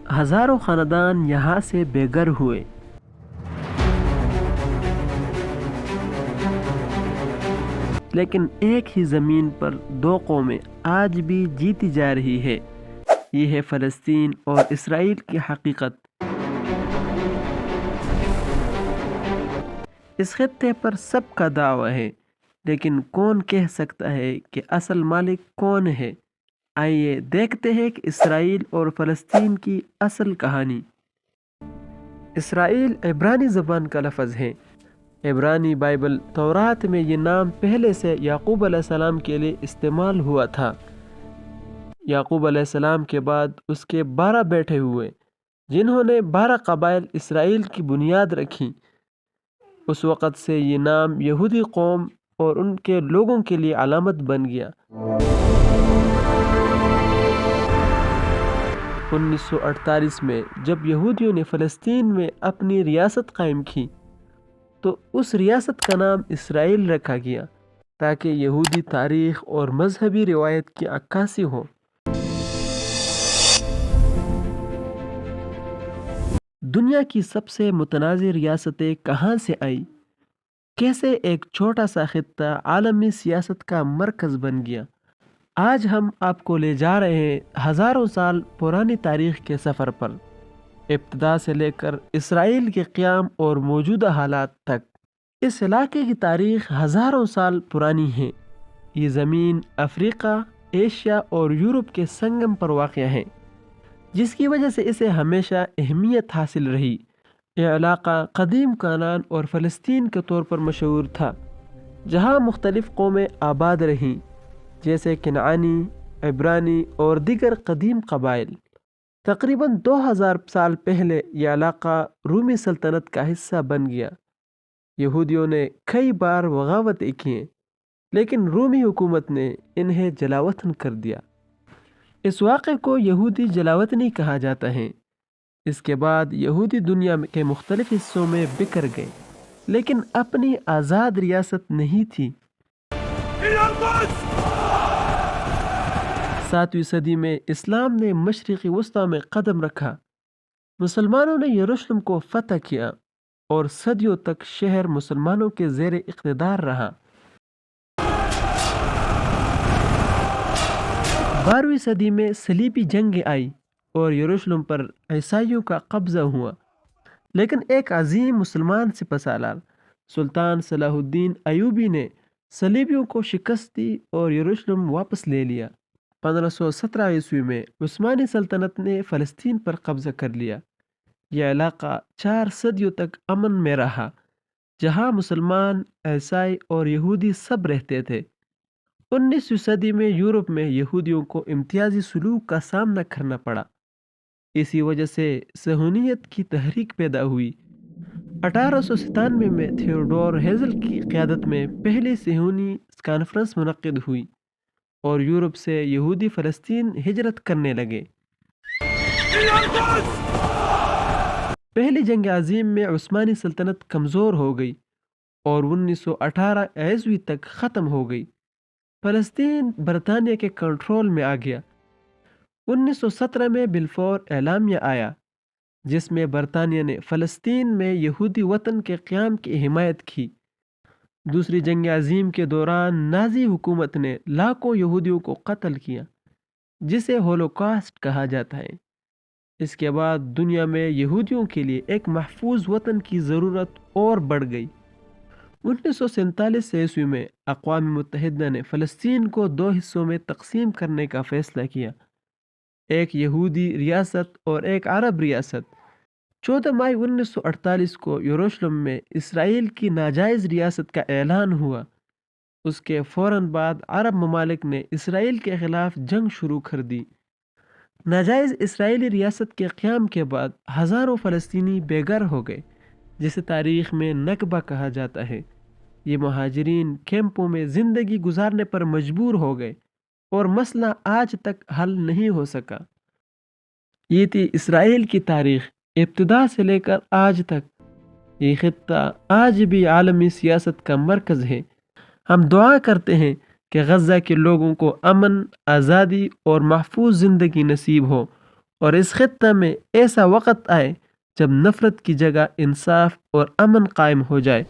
ہزاروں خاندان یہاں سے بے گھر ہوئے۔ لیکن ایک ہی زمین پر دو قومیں آج بھی جیتی جا رہی ہے۔ یہ ہے فلسطین اور اسرائیل کی حقیقت۔ اس خطے پر سب کا دعویٰ ہے، لیکن کون کہہ سکتا ہے کہ اصل مالک کون ہے؟ آئیے دیکھتے ہیں کہ اسرائیل اور فلسطین کی اصل کہانی۔ اسرائیل عبرانی زبان کا لفظ ہے۔ عبرانی بائبل تورات میں یہ نام پہلے سے یعقوب علیہ السلام کے لیے استعمال ہوا تھا۔ یعقوب علیہ السلام کے بعد اس کے 12 بیٹے ہوئے، جنہوں نے 12 قبائل اسرائیل کی بنیاد رکھی۔ اس وقت سے یہ نام یہودی قوم اور ان کے لوگوں کے لیے علامت بن گیا۔ 1948 میں جب یہودیوں نے فلسطین میں اپنی ریاست قائم کی تو اس ریاست کا نام اسرائیل رکھا گیا تاکہ یہودی تاریخ اور مذہبی روایت کی عکاسی ہو۔ دنیا کی سب سے متنازع ریاستیں کہاں سے آئیں؟ کیسے ایک چھوٹا سا خطہ عالمی سیاست کا مرکز بن گیا؟ آج ہم آپ کو لے جا رہے ہیں ہزاروں سال پرانی تاریخ کے سفر پر، ابتدا سے لے کر اسرائیل کے قیام اور موجودہ حالات تک۔ اس علاقے کی تاریخ ہزاروں سال پرانی ہے۔ یہ زمین افریقہ، ایشیا اور یورپ کے سنگم پر واقع ہے، جس کی وجہ سے اسے ہمیشہ اہمیت حاصل رہی۔ یہ علاقہ قدیم کنعان اور فلسطین کے طور پر مشہور تھا، جہاں مختلف قومیں آباد رہیں، جیسے کنعانی، عبرانی اور دیگر قدیم قبائل۔ تقریباً 2000 سال پہلے یہ علاقہ رومی سلطنت کا حصہ بن گیا۔ یہودیوں نے کئی بار بغاوتیں کیں، لیکن رومی حکومت نے انہیں جلاوطن کر دیا۔ اس واقعے کو یہودی جلاوطنی کہا جاتا ہے۔ اس کے بعد یہودی دنیا کے مختلف حصوں میں بکھر گئے، لیکن اپنی آزاد ریاست نہیں تھی۔ 7ویں صدی میں اسلام نے مشرقی وسطی میں قدم رکھا۔ مسلمانوں نے یروشلم کو فتح کیا اور صدیوں تک شہر مسلمانوں کے زیر اقتدار رہا۔ 12ویں صدی میں صلیبی جنگیں آئی اور یروشلم پر عیسائیوں کا قبضہ ہوا، لیکن ایک عظیم مسلمان سپہ سالار سلطان صلاح الدین ایوبی نے صلیبیوں کو شکست دی اور یروشلم واپس لے لیا۔ 1517 عیسوی میں عثمانی سلطنت نے فلسطین پر قبضہ کر لیا۔ یہ علاقہ 4 صدیوں تک امن میں رہا، جہاں مسلمان، عیسائی اور یہودی سب رہتے تھے۔ 19ویں صدی میں یورپ میں یہودیوں کو امتیازی سلوک کا سامنا کرنا پڑا۔ اسی وجہ سے صہیونیت کی تحریک پیدا ہوئی۔ 1897 میں تھیوڈور ہیزل کی قیادت میں پہلی صہیونی کانفرنس منعقد ہوئی اور یورپ سے یہودی فلسطین ہجرت کرنے لگے۔ پہلی جنگ عظیم میں عثمانی سلطنت کمزور ہو گئی اور 1918 عیسوی تک ختم ہو گئی۔ فلسطین برطانیہ کے کنٹرول میں آ گیا۔ 1917 میں بلفور اعلامیہ آیا، جس میں برطانیہ نے فلسطین میں یہودی وطن کے قیام کی حمایت کی۔ دوسری جنگ عظیم کے دوران نازی حکومت نے لاکھوں یہودیوں کو قتل کیا، جسے ہولوکاسٹ کہا جاتا ہے۔ اس کے بعد دنیا میں یہودیوں کے لیے ایک محفوظ وطن کی ضرورت اور بڑھ گئی۔ 1947 عیسوی میں اقوام متحدہ نے فلسطین کو 2 حصوں میں تقسیم کرنے کا فیصلہ کیا، ایک یہودی ریاست اور ایک عرب ریاست۔ 14 مئی 1948 کو یروشلم میں اسرائیل کی ناجائز ریاست کا اعلان ہوا۔ اس کے فوراً بعد عرب ممالک نے اسرائیل کے خلاف جنگ شروع کر دی۔ ناجائز اسرائیلی ریاست کے قیام کے بعد ہزاروں فلسطینی بے گھر ہو گئے، جسے تاریخ میں نکبہ کہا جاتا ہے۔ یہ مہاجرین کیمپوں میں زندگی گزارنے پر مجبور ہو گئے اور مسئلہ آج تک حل نہیں ہو سکا۔ یہ تھی اسرائیل کی تاریخ، ابتدا سے لے کر آج تک۔ یہ خطہ آج بھی عالمی سیاست کا مرکز ہے۔ ہم دعا کرتے ہیں کہ غزہ کے لوگوں کو امن، آزادی اور محفوظ زندگی نصیب ہو اور اس خطہ میں ایسا وقت آئے جب نفرت کی جگہ انصاف اور امن قائم ہو جائے۔